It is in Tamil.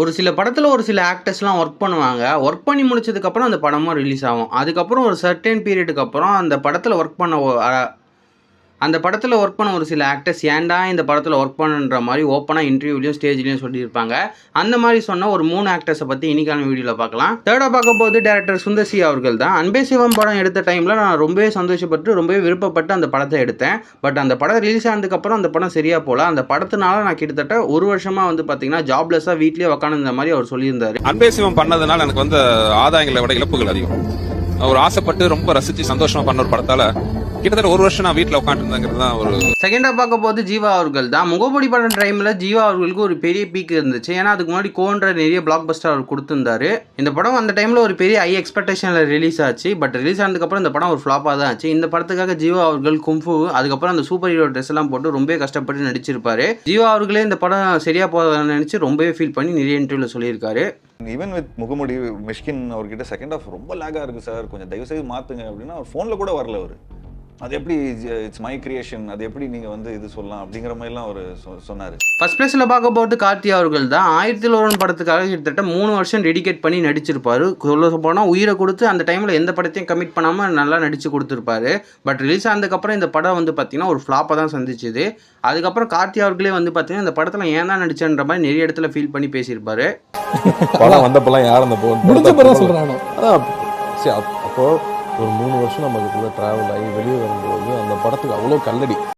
ஒரு சில படத்துல ஒரு சில ஆக்டர்ஸ்லாம் ஒர்க் பண்ணுவாங்க. ஒர்க் பண்ணி முடிச்சதுக்கப்புறம் அந்த படமும் ரிலீஸ் ஆகும். அதுக்கப்புறம் ஒரு சர்டைன் பீரியடுக்கு அப்புறம் அந்த படத்துல ஒர்க் பண்ண அந்த படத்துல ஒர்க் பண்ண ஒரு சில ஆக்டர்ஸ் ஏன்டா இந்த படத்துல ஒர்க் பண்ணன்ற மாரி ஓப்பனா இன்டர்வியூலயும், ஸ்டேஜ்லயும் சொல்லியிருப்பாங்க. அந்த மாரி சொன்ன ஒரு 3 ஆக்டர்ஸ பத்தி இன்னைக்கான வீடியோல பார்க்கலாம். தேர்டா பார்க்கும்போது டைரக்டர் சுந்தர் சி அவர்கள் தான். அன்பே சிவம் படம் எடுத்த டைம்ல நான் ரொம்பவே சந்தோஷப்பட்டு, ரொம்பவே விருப்பப்பட்டு அந்த படத்த எடுத்தேன். பட் அந்த படம் ரிலீஸ் ஆனதுக்கப்புறம் அந்த படம் சரியா போல. அந்த படத்துனால நான் கிட்டத்தட்ட 1 வருஷமா வந்து பார்த்தீங்கன்னா, ஜாப்லெஸ்ஸா வீட்லயே உட்கார்ந்திருந்த மாரி அவர் சொல்லியிருந்தாரு. அன்பே சிவம் பண்ணதுனால எனக்கு வந்து ஆதாயங்களை விட இழப்புகள் அதிகம். ஒரு ஆசைப்பட்டு ரொம்ப ரசிச்சு சந்தோஷமா பண்ண ஒரு படத்தால கிட்டத்தட்ட 1 வருஷம் நான் வீட்டில் உட்காந்துருந்தேங்கிறது தான் ஒரு. செகண்டா பார்க்க போது ஜீவா அவர்கள் தான். முகமூடி படம் டைம்ல ஜீவா அவர்களுக்கு ஒரு பெரிய பீக் இருந்துச்சு. ஏன்னா அதுக்கு முன்னாடி கோன்ற நிறைய பிளாக் பஸ்டர் அவர் கொடுத்திருந்தாரு. இந்த படம் அந்த டைம்ல ஒரு பெரிய ஹை எக்ஸ்பெக்டேஷன்ல ரிலீஸ் ஆச்சு. பட் ரிலீஸ் ஆனதுக்கப்புறம் இந்த படம் ஒரு ஃபிளாப்பா தான் ஆச்சு. இந்த படத்துக்காக ஜீவா அவர்கள் கும்ஃபு அதுக்கப்புறம் அந்த சூப்பர் ஹீரோ ட்ரெஸ் எல்லாம் போட்டு ரொம்ப கஷ்டப்பட்டு நடிச்சிருப்பாரு. ஜீவா அவர்களே இந்த படம் சரியா போதான்னு நினைச்சு ரொம்பவே ஃபீல் பண்ணி நிறைய இன்டர்வியூல சொல்லியிருக்காரு. ஈவன் வித் முகமுடி மிஷ்கின் அவர்கிட்ட செகண்ட் ஹாஃப் ரொம்ப லேகா இருக்கு சார், கொஞ்சம் தயவு செய்து மாத்துங்க அப்படின்னா அவர் ஃபோன்ல கூட வரல. அவர் அது எப்படி இட்ஸ் மை கிரியேஷன், அது எப்படி நீங்க வந்து இது சொல்லலாம் அப்படிங்கிற மாதிரிலாம் அவர் சொன்னாரு. ஃபர்ஸ்ட் பிளேஸ்ல பார்க்க போது கார்த்தி அவர்கள் தான். 1001 படத்துக்காக கிட்டத்தட்ட 3 வருஷம் டெடிகேட் பண்ணி நடிச்சிருப்பாரு. சொல்ல போனா உயிரை கொடுத்து அந்த டைம்ல எந்த படத்தையும் கமிட் பண்ணாம நல்லா நடிச்சு கொடுத்துருப்பாரு. பட் ரிலீஸ் ஆனதுக்கப்புறம் இந்த படம் வந்து பார்த்தீங்கன்னா ஒரு ஃப்ளாப்பை தான் சந்திச்சுது. அதுக்கப்புறம் கார்த்தி அவர்களே வந்து பார்த்தீங்கன்னா இந்த படத்தில் ஏன் தான் நடிச்சேன்ற மாதிரி நிறைய இடத்துல ஃபீல் பண்ணி பேசியிருப்பாரு. படம் வந்தப்பெல்லாம் யார் அந்த சொல்றானோ அதான் அப்போ ஒரு 3 வருஷம் நமக்குள்ள டிராவல் ஆகி வெளியே வரும்போது அந்த படத்துக்கு அவ்வளோ கல்லடி.